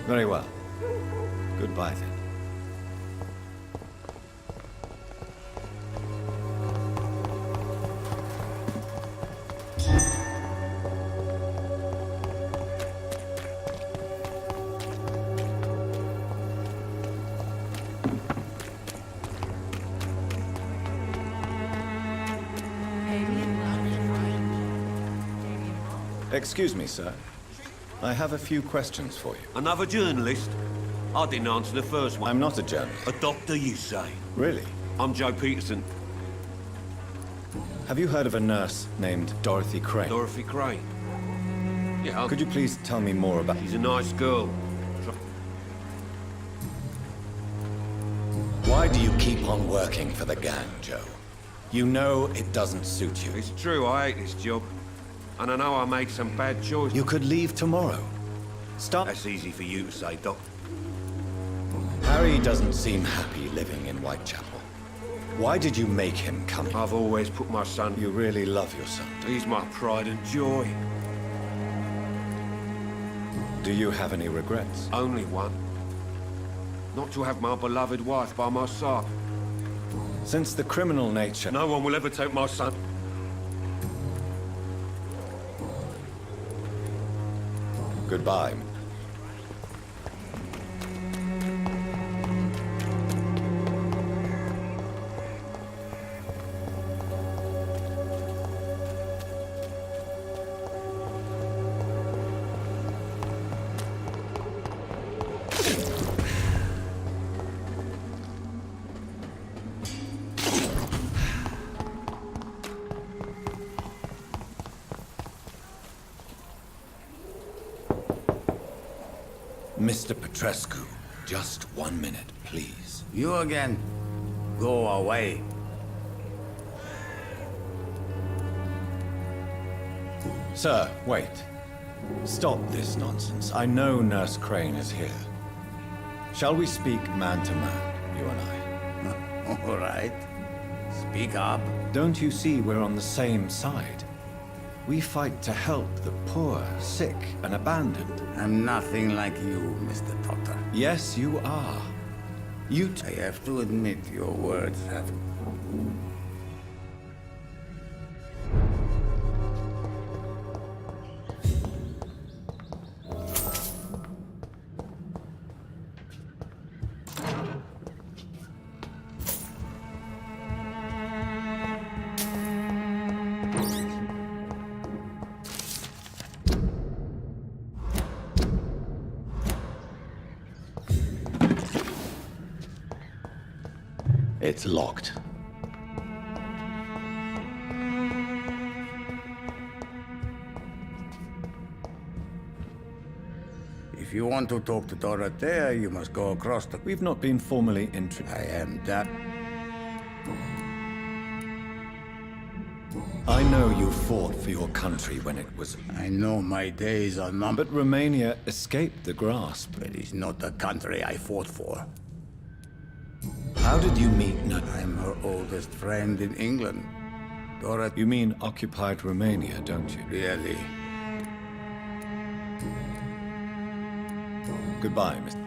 Very well. Goodbye, then. Excuse me, sir. I have a few questions for you. Another journalist? I didn't answer the first one. I'm not a journalist. A doctor, you say? Really? I'm Joe Peterson. Have you heard of a nurse named Dorothy Crane? Dorothy Crane? Yeah. Could you please tell me more about... She's a nice girl. Why do you keep on working for the gang, Joe? You know it doesn't suit you. It's true, I hate this job. And I know I made some bad choices. You could leave tomorrow. Stop. That's easy for you to say, Doc. Harry doesn't seem happy living in Whitechapel. Why did you make him come? I've always put my son... You really love your son. He's my pride and joy. Do you have any regrets? Only one. Not to have my beloved wife by my side. Since the criminal nature... No one will ever take my son. Goodbye. Mr. Petrescu, just 1 minute, please. You again? Go away. Sir, wait. Stop this nonsense. I know Nurse Crane is here. Shall we speak man to man, you and I? All right. Speak up. Don't you see we're on the same side? We fight to help the poor, sick, and abandoned. I'm nothing like you, Mr. Doctor. Yes, you are. I have to admit your words have... It's locked. If you want to talk to Dorothea, you must go across the... We've not been formally introduced. I am that... I know you fought for your country when it was... I know my days are numbered. But Romania escaped the grasp. It is not the country I fought for. How did you meet I'm her oldest friend in England. Dorothy... You mean occupied Romania, don't you? Really? Goodbye, Mr.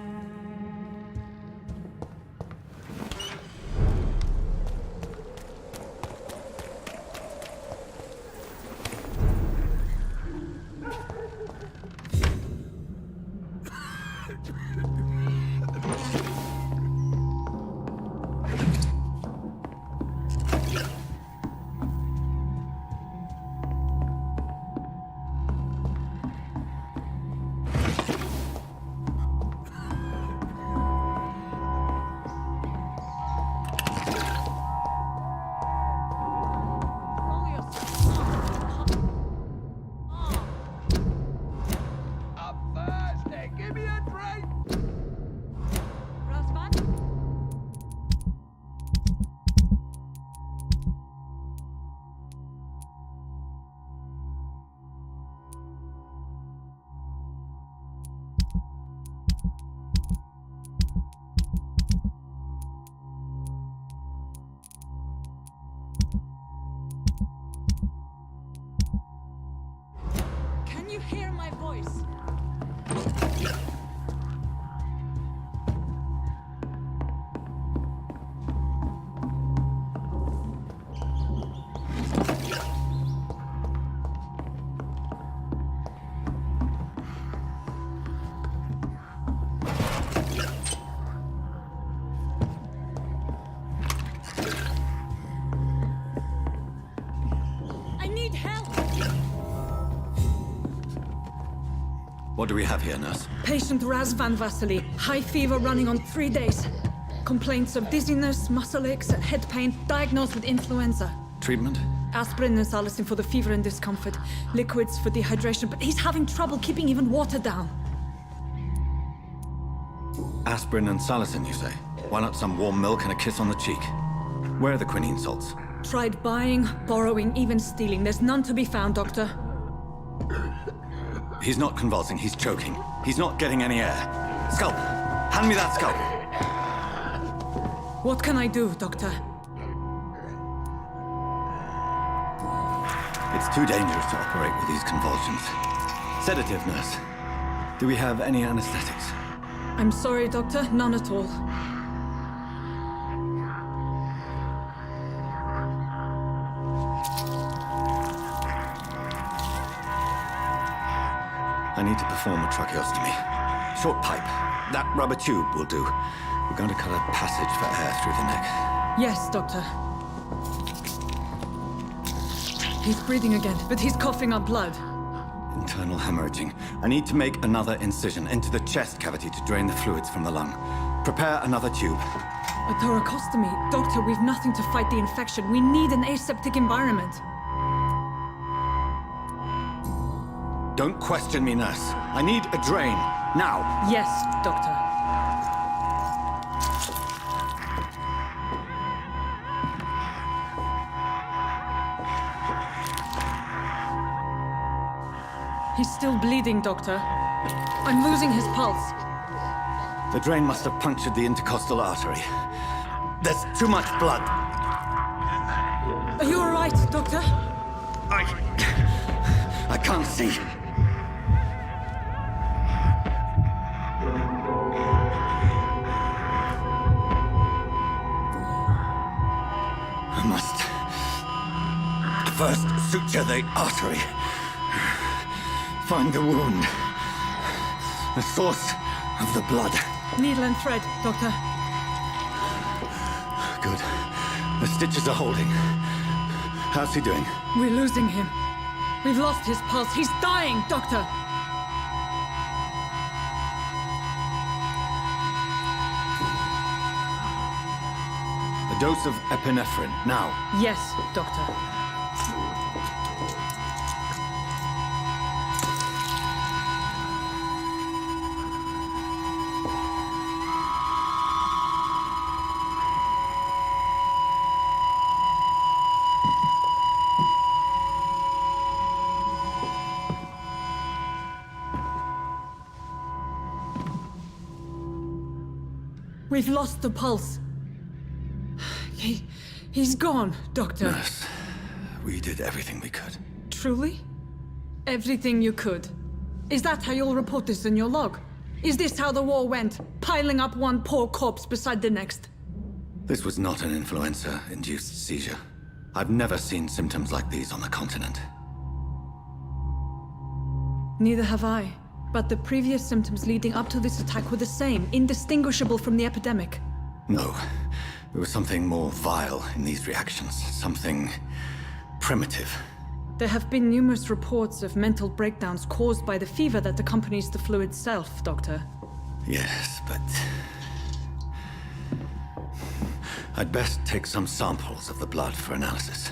Can you hear my voice? I need help! What do we have here, nurse? Patient Raz Van Vasily. High fever running on 3 days. Complaints of dizziness, muscle aches, head pain, diagnosed with influenza. Treatment? Aspirin and salicin for the fever and discomfort. Liquids for dehydration, but he's having trouble keeping even water down. Aspirin and salicin, you say? Why not some warm milk and a kiss on the cheek? Where are the quinine salts? Tried buying, borrowing, even stealing. There's none to be found, Doctor. He's not convulsing, he's choking. He's not getting any air. Scalp! Hand me that scalp! What can I do, Doctor? It's too dangerous to operate with these convulsions. Sedative, nurse. Do we have any anesthetics? I'm sorry, Doctor. None at all. I need to perform a tracheostomy. Short pipe. That rubber tube will do. We're going to cut a passage for air through the neck. Yes, Doctor. He's breathing again, but he's coughing up blood. Internal hemorrhaging. I need to make another incision into the chest cavity to drain the fluids from the lung. Prepare another tube. A thoracostomy. Doctor, we've nothing to fight the infection. We need an aseptic environment. Don't question me, nurse. I need a drain. Now. Yes, Doctor. He's still bleeding, Doctor. I'm losing his pulse. The drain must have punctured the intercostal artery. There's too much blood. Are you all right, Doctor? I can't see. I must first suture the artery. Find the wound. The source of the blood. Needle and thread, Doctor. Good. The stitches are holding. How's he doing? We're losing him. We've lost his pulse. He's dying, Doctor. A dose of epinephrine, now. Yes, Doctor. We've lost the pulse. He's gone, Doctor. Nurse, we did everything we could. Truly? Everything you could? Is that how you'll report this in your log? Is this how the war went? Piling up one poor corpse beside the next? This was not an influenza-induced seizure. I've never seen symptoms like these on the continent. Neither have I. But the previous symptoms leading up to this attack were the same, indistinguishable from the epidemic. No. There was something more vile in these reactions. Something primitive. There have been numerous reports of mental breakdowns caused by the fever that accompanies the flu itself, Doctor. Yes, but... I'd best take some samples of the blood for analysis.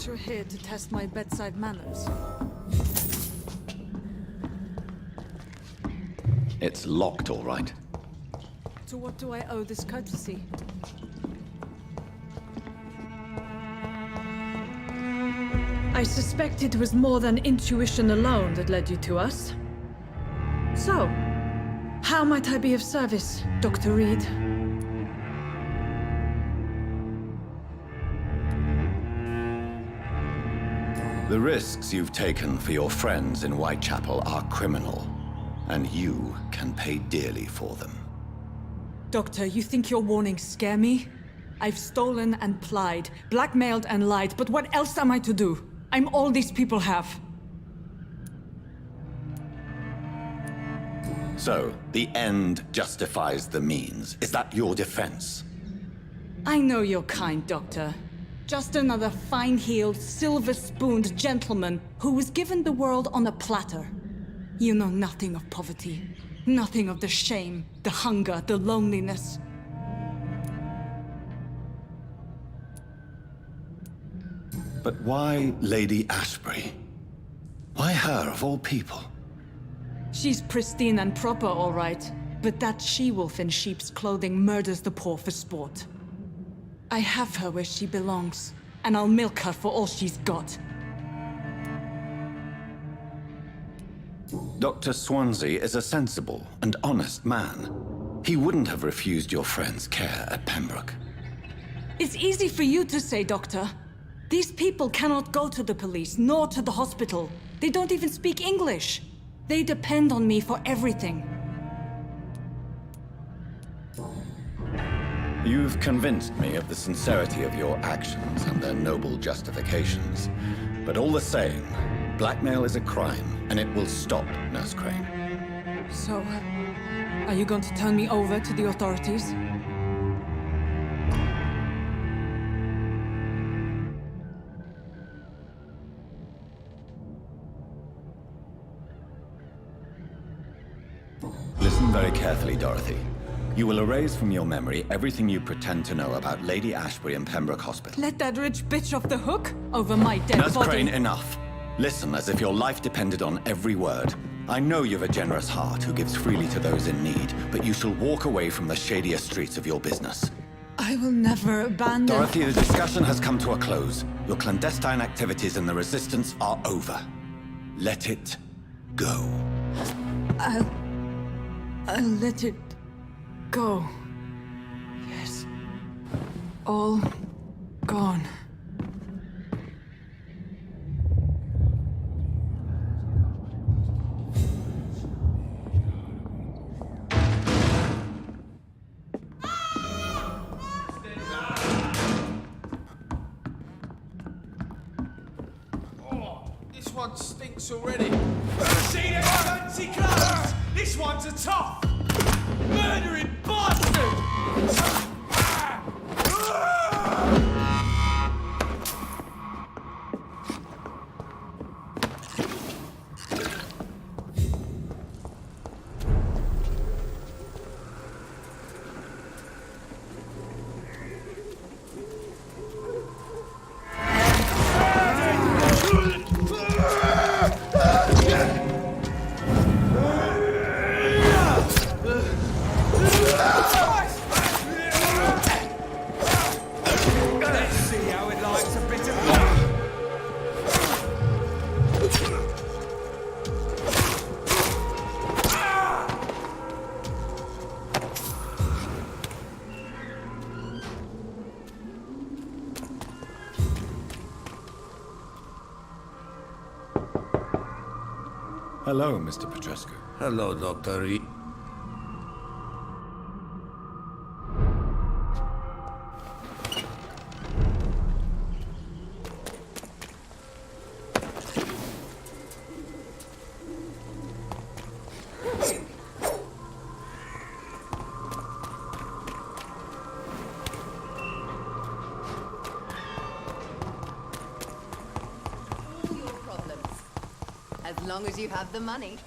You're here to test my bedside manners. It's locked, all right. To what do I owe this courtesy? I suspect it was more than intuition alone that led you to us. So, how might I be of service, Dr. Reed? The risks you've taken for your friends in Whitechapel are criminal, and you can pay dearly for them. Doctor, you think your warnings scare me? I've stolen and plied, blackmailed and lied, but what else am I to do? I'm all these people have. So, the end justifies the means. Is that your defense? I know you're kind, Doctor. Just another fine-heeled, silver-spooned gentleman who was given the world on a platter. You know nothing of poverty. Nothing of the shame, the hunger, the loneliness. But why Lady Ashbury? Why her, of all people? She's pristine and proper, all right. But that she-wolf in sheep's clothing murders the poor for sport. I have her where she belongs, and I'll milk her for all she's got. Dr. Swansea is a sensible and honest man. He wouldn't have refused your friend's care at Pembroke. It's easy for you to say, Doctor. These people cannot go to the police, nor to the hospital. They don't even speak English. They depend on me for everything. You've convinced me of the sincerity of your actions and their noble justifications. But all the same, blackmail is a crime, and it will stop, Nurse Crane. So, are you going to turn me over to the authorities? Listen very carefully, Dorothy. You will erase from your memory everything you pretend to know about Lady Ashbury and Pembroke Hospital. Let that rich bitch off the hook over my dead Nurse body. Crane, enough. Listen as if your life depended on every word. I know you've a generous heart who gives freely to those in need, but you shall walk away from the shadier streets of your business. I will never abandon... Dorothy, the discussion has come to a close. Your clandestine activities in the Resistance are over. Let it go. I'll let it go. Yes. All gone. This one stinks already. See them fancy clothes? This one's a tough, murdering bastard! Hello, Mr. Petrescu. Hello, Dr. Reed. As long as you have the money.